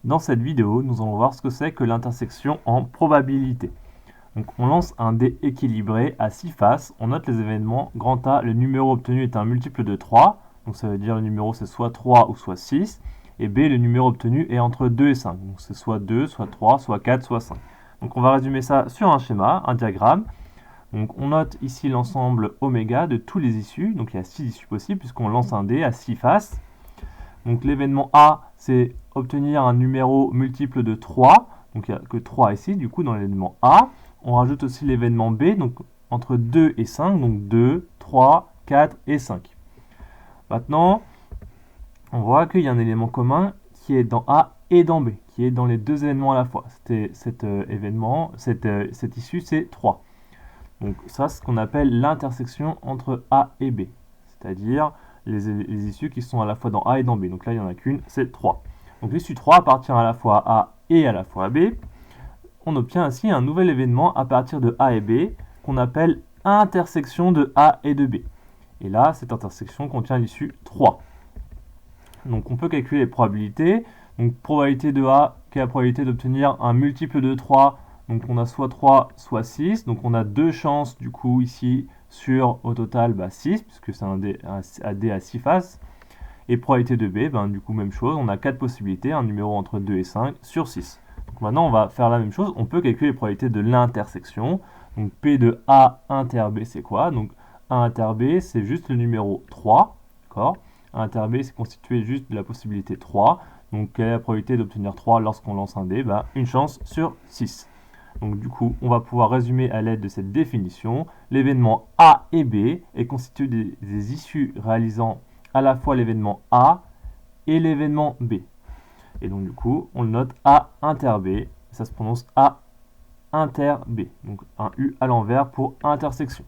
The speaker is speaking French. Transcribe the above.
Dans cette vidéo, nous allons voir ce que c'est que l'intersection en probabilité. Donc, on lance un dé équilibré à 6 faces, on note les événements. Grand A, le numéro obtenu est un multiple de 3, donc ça veut dire le numéro c'est soit 3 ou soit 6, et B, le numéro obtenu est entre 2 et 5, donc c'est soit 2, soit 3, soit 4, soit 5. Donc on va résumer ça sur un schéma, un diagramme. Donc on note ici l'ensemble oméga de tous les issus, donc il y a 6 issues possibles puisqu'on lance un dé à 6 faces. Donc l'événement A, c'est obtenir un numéro multiple de 3, donc il n'y a que 3 ici, du coup dans l'événement A. On rajoute aussi l'événement B, donc entre 2 et 5, donc 2, 3, 4 et 5. Maintenant, on voit qu'il y a un élément commun qui est dans A et dans B, qui est dans les deux événements à la fois. Cette issue, c'est 3. Donc ça, c'est ce qu'on appelle l'intersection entre A et B, c'est-à-dire les issues qui sont à la fois dans A et dans B. Donc là, il n'y en a qu'une, c'est 3. Donc l'issue 3 appartient à la fois à A et à la fois à B. On obtient ainsi un nouvel événement à partir de A et B qu'on appelle intersection de A et de B. Et là, cette intersection contient l'issue 3. Donc on peut calculer les probabilités. Donc probabilité de A, qui est la probabilité d'obtenir un multiple de 3. Donc on a soit 3, soit 6. Donc on a deux chances du coup ici sur au total 6, puisque c'est un dé à 6 faces. Et probabilité de B, du coup même chose, on a 4 possibilités, un numéro entre 2 et 5 sur 6. Donc maintenant on va faire la même chose, on peut calculer les probabilités de l'intersection. Donc P de A inter B c'est quoi? Donc A inter B c'est juste le numéro 3, d'accord? A inter B c'est constitué juste de la possibilité 3. Donc quelle est la probabilité d'obtenir 3 lorsqu'on lance un dé? Une chance sur 6. Donc du coup, on va pouvoir résumer à l'aide de cette définition. L'événement A et B est constitué des issues réalisant à la fois l'événement A et l'événement B. Et donc du coup, on le note A inter B, ça se prononce A inter B. Donc un U à l'envers pour intersection.